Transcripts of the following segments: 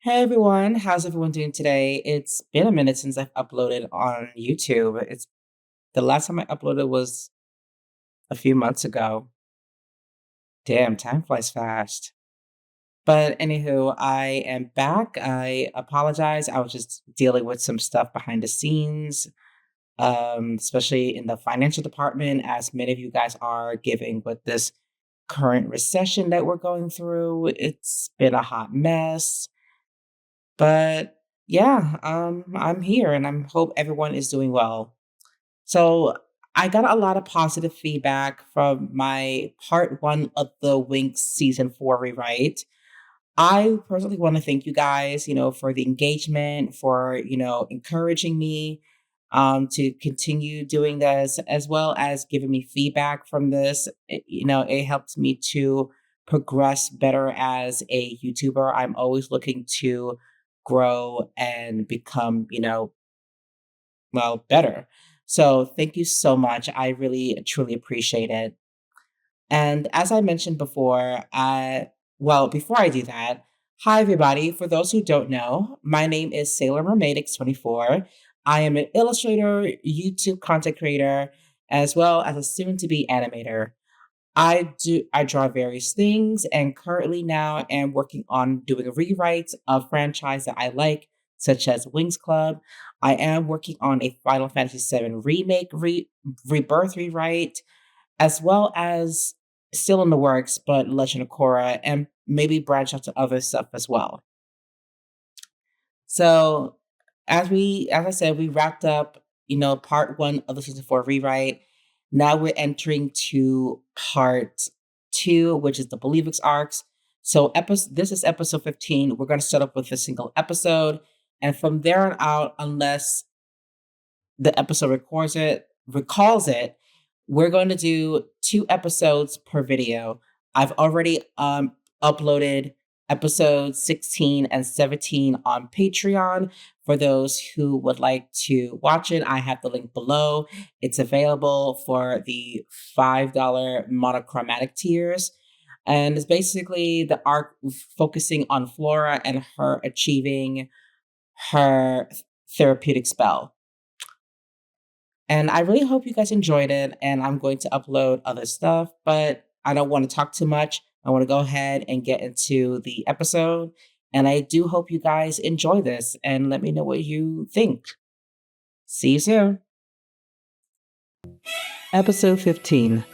Hey everyone, how's everyone doing today? It's been a minute since I've uploaded on YouTube. It's the last time I uploaded was a few months ago. Damn, time flies fast. But anywho, I am back. I apologize. I was just dealing with some stuff behind the scenes, especially in the financial department, as many of you guys are giving with this current recession that we're going through. It's been a hot mess. But yeah, I'm here and I hope everyone is doing well. So I got a lot of positive feedback from my part one of the Winx season four rewrite. I personally want to thank you guys, for the engagement, for, encouraging me to continue doing this, as well as giving me feedback from this. It helps me to progress better as a YouTuber. I'm always looking to grow and become, better. So thank you so much. I really, truly appreciate it. And as I mentioned before, before I do that, hi everybody. For those who don't know, my name is Sailor Mermaidix 24. I am an illustrator, YouTube content creator, as well as a soon-to-be animator. I draw various things and currently now am working on doing a rewrite of franchise that I like, such as Wings Club. I am working on a Final Fantasy VII remake rebirth rewrite, as well as still in the works, but Legend of Korra, and maybe branch out to other stuff as well. So as I said, we wrapped up, part one of the season four rewrite. Now we're entering to part two, which is the Believix arcs. So this is episode 15. We're going to start up with a single episode. And from there on out, unless the episode recalls it, we're going to do 2 episodes per video. I've already uploaded episodes 16 and 17 on Patreon. For those who would like to watch it, I have the link below. It's available for the $5 monochromatic tiers. And it's basically the arc focusing on Flora and her achieving her therapeutic spell. And I really hope you guys enjoyed it. And I'm going to upload other stuff, but I don't want to talk too much. I want to go ahead and get into the episode. And I do hope you guys enjoy this and let me know what you think. See you soon. Episode 15,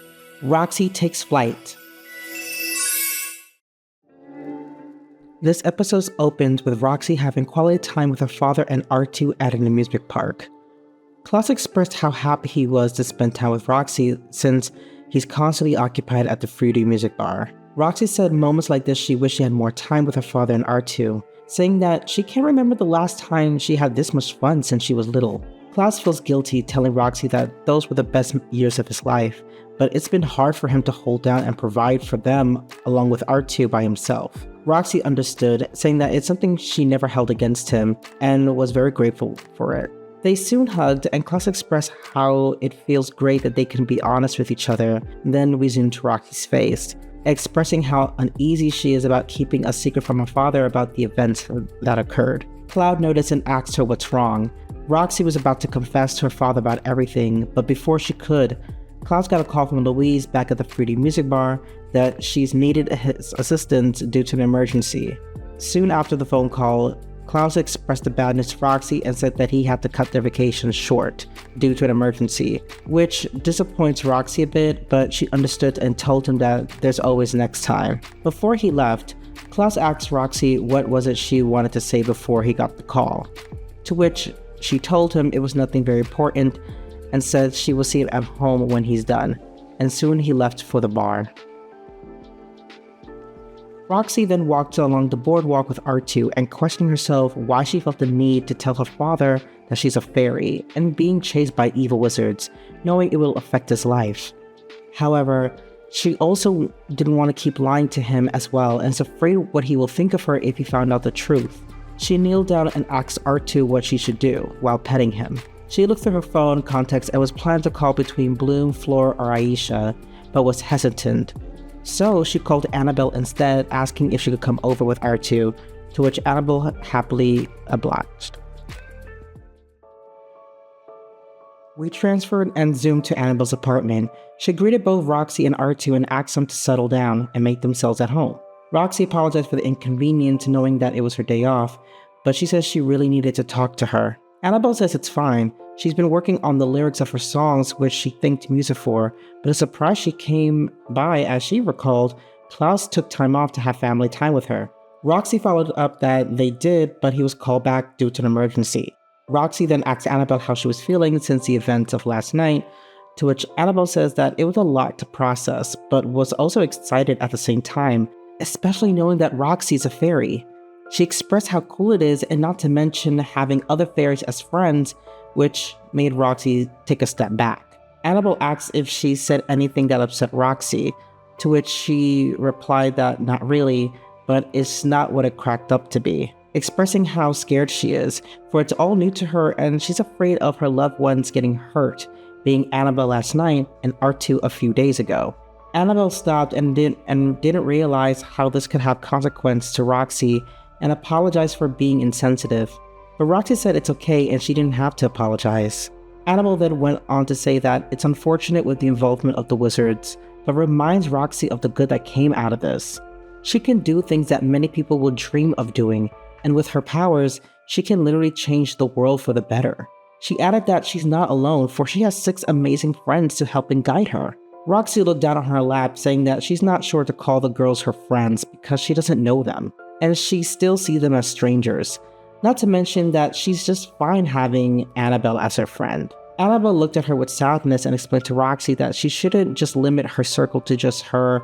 Roxy Takes Flight. This episode opens with Roxy having quality time with her father and R2 at an amusement park. Klaus expressed how happy he was to spend time with Roxy since he's constantly occupied at the fruity music bar. Roxy said moments like this she wished she had more time with her father and R2, saying that she can't remember the last time she had this much fun since she was little. Klaus feels guilty telling Roxy that those were the best years of his life, but it's been hard for him to hold down and provide for them along with R2 by himself. Roxy understood, saying that it's something she never held against him and was very grateful for it. They soon hugged, and Klaus expressed how it feels great that they can be honest with each other, then we zoomed to Roxy's face, expressing how uneasy she is about keeping a secret from her father about the events that occurred. Cloud noticed and asked her what's wrong. Roxy was about to confess to her father about everything, but before she could, Cloud got a call from Louise back at the fruity music bar that she's needed his assistance due to an emergency. Soon after the phone call, Klaus expressed the bad news to Roxy and said that he had to cut their vacation short due to an emergency, which disappoints Roxy a bit, but she understood and told him that there's always next time. Before he left, Klaus asked Roxy what was it she wanted to say before he got the call, to which she told him it was nothing very important and said she will see him at home when he's done, and soon he left for the bar. Roxy then walked along the boardwalk with R2 and questioning herself why she felt the need to tell her father that she's a fairy and being chased by evil wizards, knowing it will affect his life. However, she also didn't want to keep lying to him as well and is afraid what he will think of her if he found out the truth. She kneeled down and asked R2 what she should do while petting him. She looked through her phone contacts and was planning to call between Bloom, Floor, or Aisha, but was hesitant. So she called Annabelle instead, asking if she could come over with R2, to which Annabelle happily obliged. We transferred and zoomed to Annabelle's apartment. She greeted both Roxy and R2 and asked them to settle down and make themselves at home. Roxy apologized for the inconvenience, knowing that it was her day off, but she says she really needed to talk to her. Annabelle says it's fine. She's been working on the lyrics of her songs, which she thanked music for, but a surprise she came by, as she recalled, Klaus took time off to have family time with her. Roxy followed up that they did, but he was called back due to an emergency. Roxy then asked Annabelle how she was feeling since the events of last night, to which Annabelle says that it was a lot to process, but was also excited at the same time, especially knowing that Roxy is a fairy. She expressed how cool it is, and not to mention having other fairies as friends, which made Roxy take a step back. Annabelle asked if she said anything that upset Roxy, to which she replied that not really, but it's not what it cracked up to be, expressing how scared she is, for it's all new to her and she's afraid of her loved ones getting hurt, being Annabelle last night and R2 a few days ago. Annabelle stopped and didn't realize how this could have consequence to Roxy and apologized for being insensitive. But Roxy said it's okay and she didn't have to apologize. Annabelle then went on to say that it's unfortunate with the involvement of the wizards, but reminds Roxy of the good that came out of this. She can do things that many people would dream of doing, and with her powers, she can literally change the world for the better. She added that she's not alone, for she has 6 amazing friends to help and guide her. Roxy looked down on her lap, saying that she's not sure to call the girls her friends because she doesn't know them, and she still sees them as strangers. Not to mention that she's just fine having Annabelle as her friend. Annabelle looked at her with sadness and explained to Roxy that she shouldn't just limit her circle to just her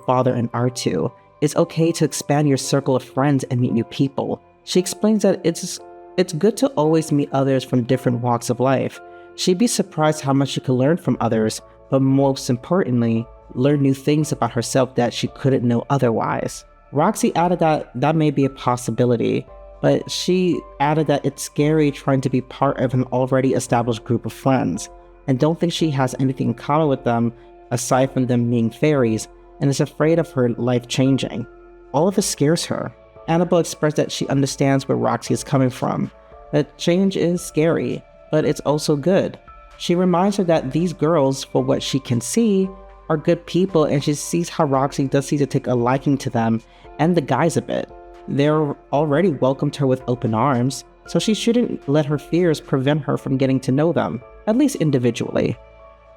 father, and R2. It's okay to expand your circle of friends and meet new people. She explains that it's good to always meet others from different walks of life. She'd be surprised how much she could learn from others, but most importantly, learn new things about herself that she couldn't know otherwise. Roxy added that that may be a possibility, but she added that it's scary trying to be part of an already established group of friends, and don't think she has anything in common with them aside from them being fairies, and is afraid of her life changing. All of this scares her. Annabelle expressed that she understands where Roxy is coming from, that change is scary, but it's also good. She reminds her that these girls, for what she can see, are good people, and she sees how Roxy does seem to take a liking to them and the guys a bit. They're already welcomed her with open arms, so she shouldn't let her fears prevent her from getting to know them, at least individually.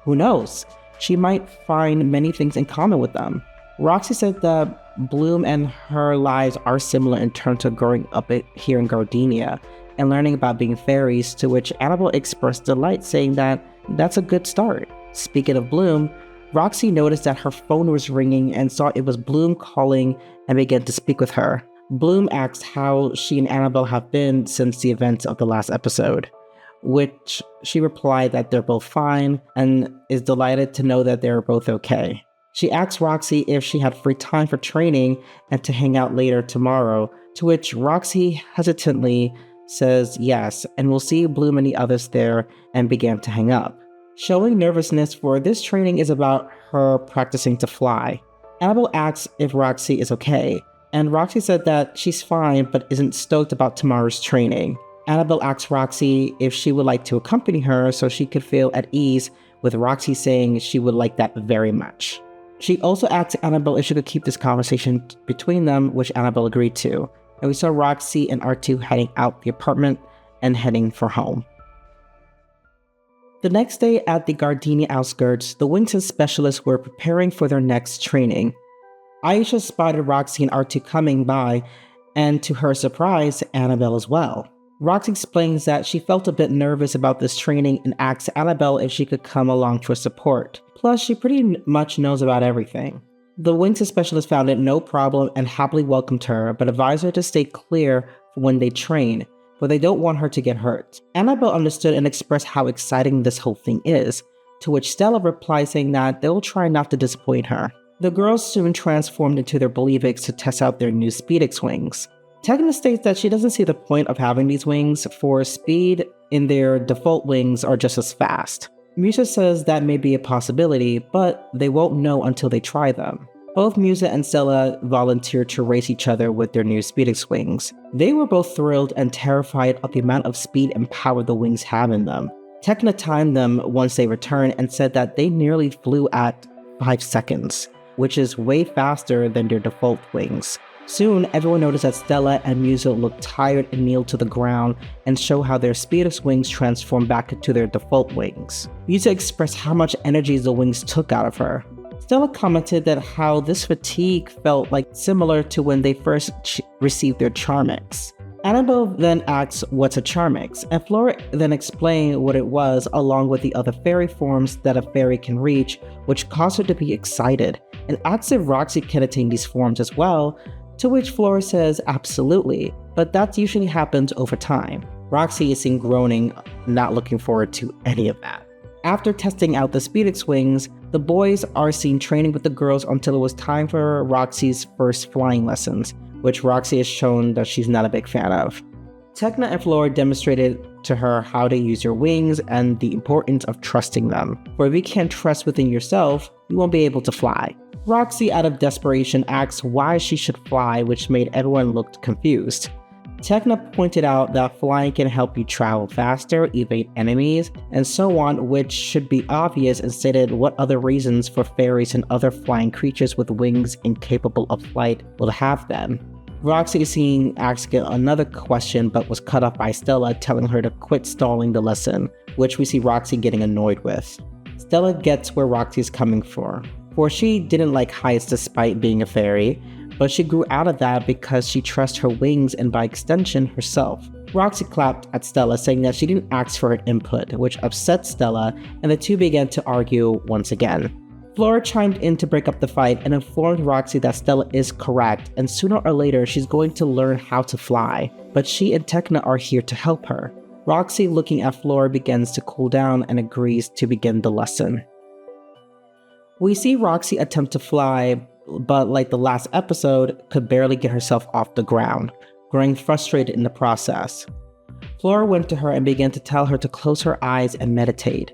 Who knows? She might find many things in common with them. Roxy said that Bloom and her lives are similar in terms of growing up here in Gardenia and learning about being fairies, to which Annabelle expressed delight, saying that that's a good start. Speaking of Bloom, Roxy noticed that her phone was ringing and saw it was Bloom calling and began to speak with her. Bloom asked how she and Annabelle have been since the events of the last episode, which she replied that they're both fine and is delighted to know that they're both okay. She asked Roxy if she had free time for training and to hang out later tomorrow, to which Roxy hesitantly says yes, and will see Bloom and the others there, and began to hang up. Showing nervousness, for this training is about her practicing to fly. Annabelle asks if Roxy is okay, and Roxy said that she's fine but isn't stoked about tomorrow's training. Annabelle asks Roxy if she would like to accompany her so she could feel at ease, with Roxy saying she would like that very much. She also asked Annabelle if she could keep this conversation between them, which Annabelle agreed to, and we saw Roxy and R2 heading out the apartment and heading for home. The next day at the Gardenia outskirts, the Winx specialists were preparing for their next training. Aisha spotted Roxy and R2 coming by, and to her surprise, Annabelle as well. Roxy explains that she felt a bit nervous about this training and asks Annabelle if she could come along for support. Plus, she pretty much knows about everything. The Winx specialist found it no problem and happily welcomed her, but advised her to stay clear when they train, for they don't want her to get hurt. Annabelle understood and expressed how exciting this whole thing is, to which Stella replied saying that they'll try not to disappoint her. The girls soon transformed into their Believix to test out their new Speedix wings. Tegna states that she doesn't see the point of having these wings, for speed in their default wings are just as fast. Misha says that may be a possibility, but they won't know until they try them. Both Musa and Stella volunteered to race each other with their new Speedix wings. They were both thrilled and terrified of the amount of speed and power the wings have in them. Tekna timed them once they returned and said that they nearly flew at 5 seconds, which is way faster than their default wings. Soon, everyone noticed that Stella and Musa looked tired and kneeled to the ground and show how their Speedix wings transformed back into their default wings. Musa expressed how much energy the wings took out of her. Stella commented that how this fatigue felt like similar to when they first received their Charmix. Annabelle then asks what's a Charmix, and Flora then explained what it was along with the other fairy forms that a fairy can reach, which caused her to be excited, and asks if Roxy can attain these forms as well, to which Flora says absolutely, but that usually happens over time. Roxy is seen groaning, not looking forward to any of that. After testing out the Speedix wings, the boys are seen training with the girls until it was time for Roxy's first flying lessons, which Roxy has shown that she's not a big fan of. Tekna and Flora demonstrated to her how to use your wings and the importance of trusting them, for if you can't trust within yourself, you won't be able to fly. Roxy, out of desperation, asks why she should fly, which made everyone look confused. Tekna pointed out that flying can help you travel faster, evade enemies, and so on, which should be obvious, and stated what other reasons for fairies and other flying creatures with wings incapable of flight will have them. Roxy is seen asking another question but was cut off by Stella telling her to quit stalling the lesson, which we see Roxy getting annoyed with. Stella gets where Roxy is coming from, for she didn't like heights despite being a fairy, but she grew out of that because she trusts her wings and by extension herself. Roxy clapped at Stella saying that she didn't ask for her input, which upset Stella, and the two began to argue once again. Flora chimed in to break up the fight and informed Roxy that Stella is correct and sooner or later she's going to learn how to fly, but she and Tekna are here to help her. Roxy, looking at Flora, begins to cool down and agrees to begin the lesson. We see Roxy attempt to fly, but like the last episode, could barely get herself off the ground, growing frustrated in the process. Flora went to her and began to tell her to close her eyes and meditate.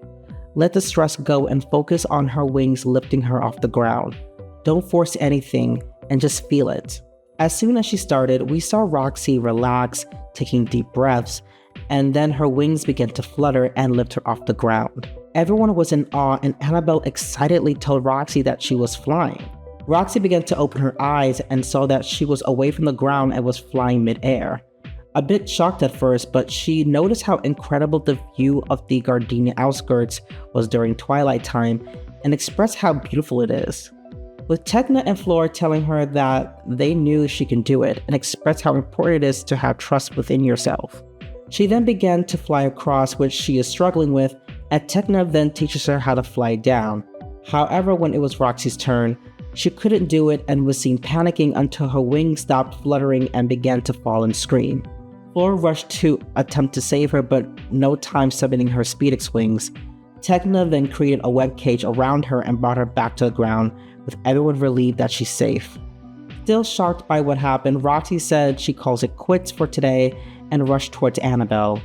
Let the stress go and focus on her wings lifting her off the ground. Don't force anything and just feel it. As soon as she started, we saw Roxy relax, taking deep breaths, and then her wings began to flutter and lift her off the ground. Everyone was in awe and Annabelle excitedly told Roxy that she was flying. Roxy began to open her eyes and saw that she was away from the ground and was flying mid-air. A bit shocked at first, but she noticed how incredible the view of the Gardenia outskirts was during twilight time and expressed how beautiful it is. With Tekna and Flora telling her that they knew she can do it and expressed how important it is to have trust within yourself. She then began to fly across, which she is struggling with, and Tekna then teaches her how to fly down. However, when it was Roxy's turn, she couldn't do it and was seen panicking until her wings stopped fluttering and began to fall and scream. Flora rushed to attempt to save her, but no time summoning her Speedix wings. Tekna then created a web cage around her and brought her back to the ground, with everyone relieved that she's safe. Still shocked by what happened, Roxy said she calls it quits for today and rushed towards Annabelle.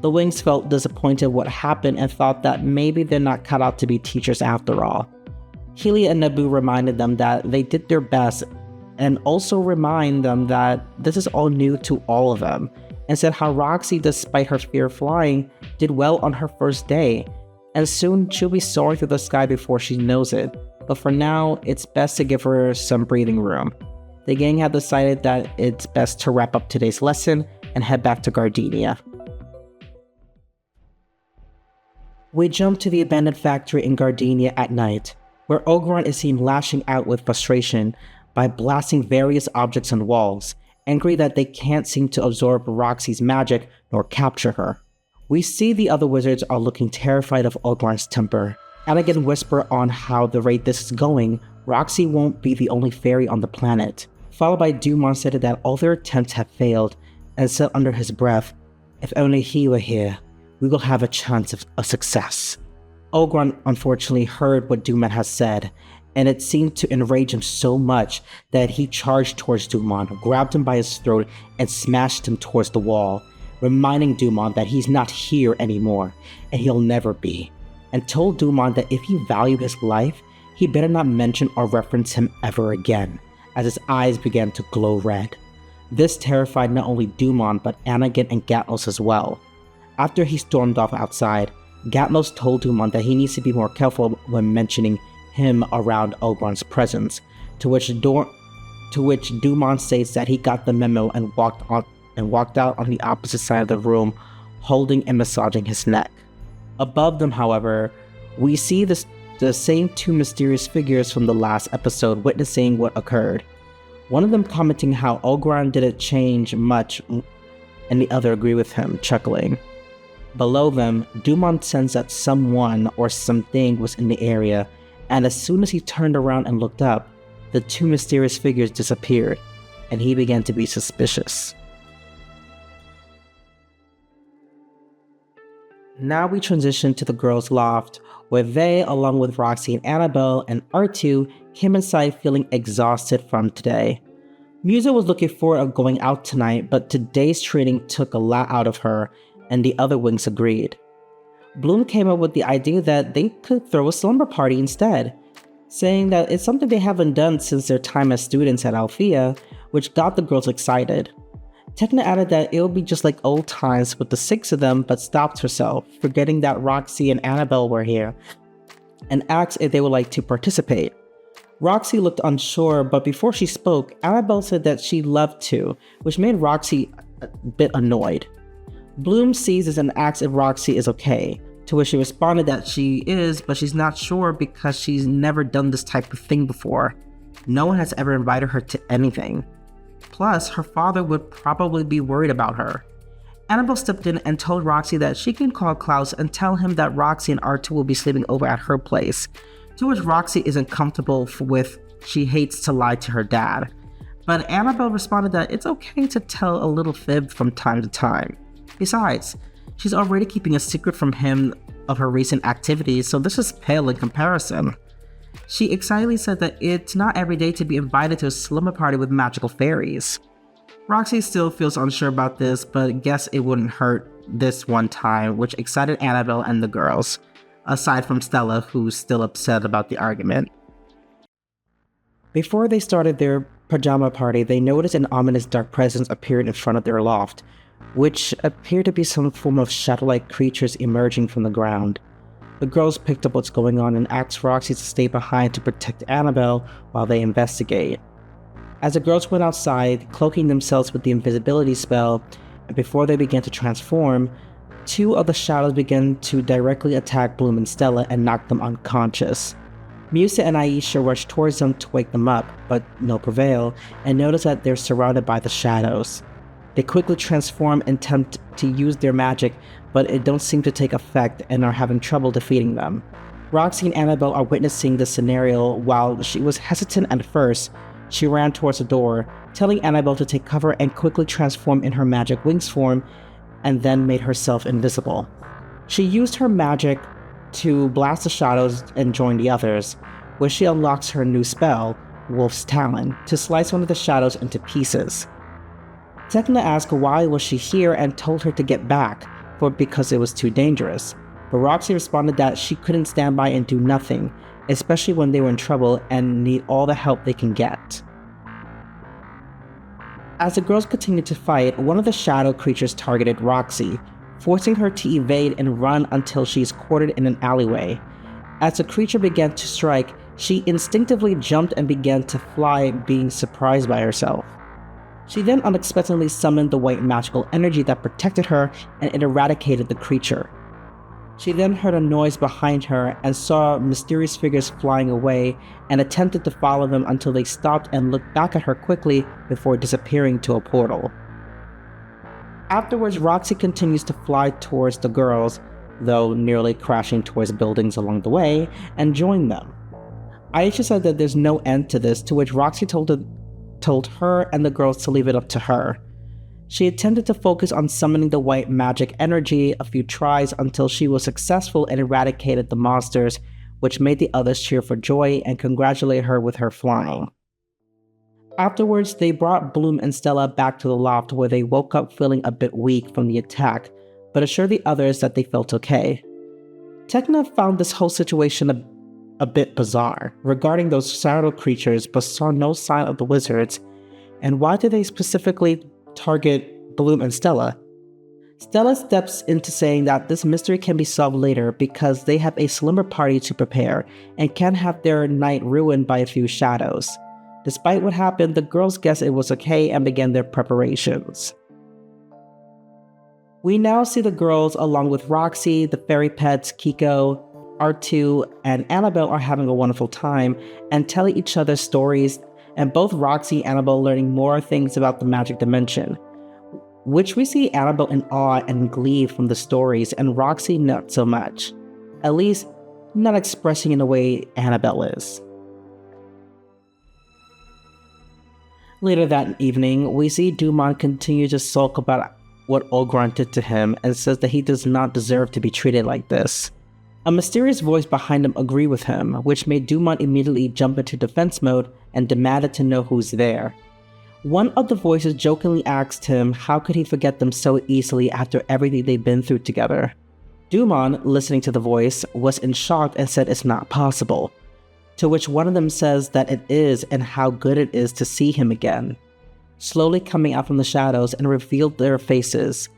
The wings felt disappointed what happened and thought that maybe they're not cut out to be teachers after all. Healy and Naboo reminded them that they did their best and also remind them that this is all new to all of them, and said how Roxy, despite her fear of flying, did well on her first day, and soon she'll be soaring through the sky before she knows it, but for now, it's best to give her some breathing room. The gang had decided that it's best to wrap up today's lesson and head back to Gardenia. We jump to the abandoned factory in Gardenia at night, where Ogeron is seen lashing out with frustration by blasting various objects on walls, angry that they can't seem to absorb Roxy's magic nor capture her. We see the other wizards are looking terrified of Ogeron's temper, and again whisper on how the rate this is going, Roxy won't be the only fairy on the planet, followed by Dumont said that all their attempts have failed, and said under his breath, "If only he were here, we will have a chance of a success." Ogeron unfortunately heard what Dumont has said, and it seemed to enrage him so much that he charged towards Dumont, grabbed him by his throat, and smashed him towards the wall, reminding Dumont that he's not here anymore, and he'll never be, and told Dumont that if he valued his life, he better not mention or reference him ever again, as his eyes began to glow red. This terrified not only Dumont but Anakin and Gatlos as well. After he stormed off outside, Gatlos told Dumont that he needs to be more careful when mentioning him around Oberon's presence, to which Dumont states that he got the memo and walked out on the opposite side of the room, holding and massaging his neck. Above them, however, we see the same two mysterious figures from the last episode witnessing what occurred. One of them commenting how Oberon didn't change much, and the other agreed with him, chuckling. Below them, Dumont sensed that someone or something was in the area, and as soon as he turned around and looked up, the two mysterious figures disappeared, and he began to be suspicious. Now we transition to the girls' loft, where they, along with Roxy and Annabelle and R2, came inside feeling exhausted from today. Musa was looking forward to going out tonight, but today's training took a lot out of her, and the other Winx agreed. Bloom came up with the idea that they could throw a slumber party instead, saying that it's something they haven't done since their time as students at Althea, which got the girls excited. Tekna added that it would be just like old times with the 6 of them, but stopped herself, forgetting that Roxy and Annabelle were here, and asked if they would like to participate. Roxy looked unsure, but before she spoke, Annabelle said that she'd love to, which made Roxy a bit annoyed. Bloom sees this and asks if Roxy is okay, to which she responded that she is, but she's not sure because she's never done this type of thing before. No one has ever invited her to anything. Plus, her father would probably be worried about her. Annabelle stepped in and told Roxy that she can call Klaus and tell him that Roxy and R2 will be sleeping over at her place, to which Roxy isn't comfortable with. She hates to lie to her dad. But Annabelle responded that it's okay to tell a little fib from time to time. Besides, she's already keeping a secret from him of her recent activities, so this is pale in comparison. She excitedly said that it's not every day to be invited to a slumber party with magical fairies. Roxy still feels unsure about this, but guess it wouldn't hurt this one time, which excited Annabelle and the girls, aside from Stella, who's still upset about the argument. Before they started their pajama party, they noticed an ominous dark presence appeared in front of their loft, which appeared to be some form of shadow-like creatures emerging from the ground. The girls picked up what's going on and asked Roxy to stay behind to protect Annabelle while they investigate. As the girls went outside, cloaking themselves with the invisibility spell, and before they began to transform, 2 of the shadows began to directly attack Bloom and Stella and knock them unconscious. Musa and Aisha rushed towards them to wake them up, but no prevail, and notice that they're surrounded by the shadows. They quickly transform and attempt to use their magic, but it don't seem to take effect and are having trouble defeating them. Roxy and Annabelle are witnessing this scenario. While she was hesitant at first, she ran towards the door, telling Annabelle to take cover and quickly transform in her magic Winx form, and then made herself invisible. She used her magic to blast the shadows and join the others, where she unlocks her new spell, Wolf's Talon, to slice one of the shadows into pieces. Tekna asked why was she here and told her to get back, because it was too dangerous, but Roxy responded that she couldn't stand by and do nothing, especially when they were in trouble and need all the help they can get. As the girls continued to fight, one of the shadow creatures targeted Roxy, forcing her to evade and run until she is cornered in an alleyway. As the creature began to strike, she instinctively jumped and began to fly, being surprised by herself. She then unexpectedly summoned the white magical energy that protected her, and it eradicated the creature. She then heard a noise behind her and saw mysterious figures flying away, and attempted to follow them until they stopped and looked back at her quickly before disappearing to a portal. Afterwards, Roxy continues to fly towards the girls, though nearly crashing towards buildings along the way, and joined them. Aisha said that there's no end to this, to which Roxy told her and the girls to leave it up to her. She attempted to focus on summoning the white magic energy a few tries until she was successful and eradicated the monsters, which made the others cheer for joy and congratulate her with her flying. Afterwards, they brought Bloom and Stella back to the loft, where they woke up feeling a bit weak from the attack, but assured the others that they felt okay. Tekna found this whole situation a bit bizarre regarding those shadow creatures but saw no sign of the wizards, and why do they specifically target Bloom and Stella? Stella steps into saying that this mystery can be solved later because they have a slumber party to prepare and can't have their night ruined by a few shadows. Despite what happened, the girls guess it was okay and began their preparations. We now see the girls along with Roxy, the fairy pets, Kiko, R2, and Annabelle are having a wonderful time and telling each other stories, and both Roxy and Annabelle learning more things about the magic dimension, which we see Annabelle in awe and glee from the stories, and Roxy not so much. At least, not expressing in the way Annabelle is. Later that evening, we see Dumont continue to sulk about what Oberon did to him and says that he does not deserve to be treated like this. A mysterious voice behind him agreed with him, which made Dumont immediately jump into defense mode and demanded to know who's there. One of the voices jokingly asked him how could he forget them so easily after everything they've been through together. Dumont, listening to the voice, was in shock and said it's not possible, to which one of them says that it is and how good it is to see him again. Slowly coming out from the shadows and revealed their faces,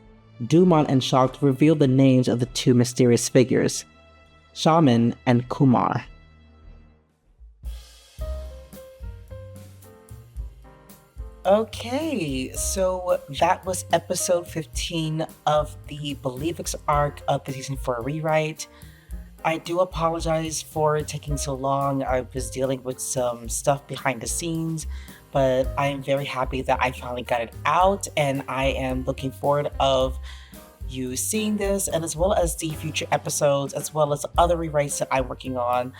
Dumont and shocked revealed the names of the two mysterious figures, Shaman and Kumar. Okay, so that was episode 15 of the Believix arc of the season 4 rewrite. I do apologize for taking so long. I was dealing with some stuff behind the scenes, but I am very happy that I finally got it out, and I am looking forward of you seeing this, and as well as the future episodes, as well as other rewrites that I'm working on.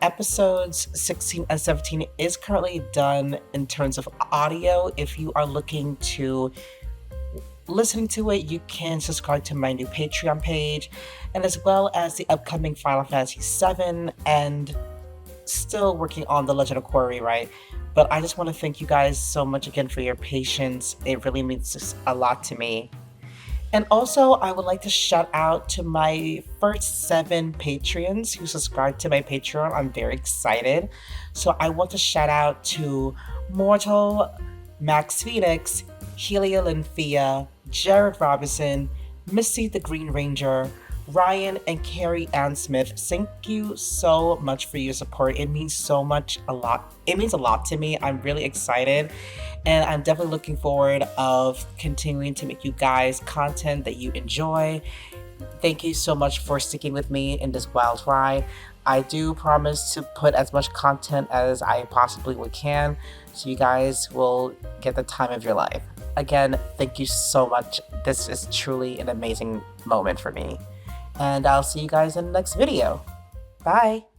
Episodes 16 and 17 is currently done in terms of audio. If you are looking to listening to it, you can subscribe to my new Patreon page, and as well as the upcoming Final Fantasy VII, and still working on the Legend of Korra rewrite. But I just want to thank you guys so much again for your patience. It really means a lot to me. And also, I would like to shout out to my first 7 Patreons who subscribed to my Patreon. I'm very excited. So I want to shout out to Mortal, Max Phoenix, Helia Linthea, Jared Robinson, Missy the Green Ranger, Ryan, and Carrie Ann Smith. Thank you so much for your support. It means a lot. It means a lot to me. I'm really excited, and I'm definitely looking forward of continuing to make you guys content that you enjoy. Thank you so much for sticking with me in this wild ride. I do promise to put as much content as I possibly can, so you guys will get the time of your life. Again, thank you so much. This is truly an amazing moment for me. And I'll see you guys in the next video. Bye!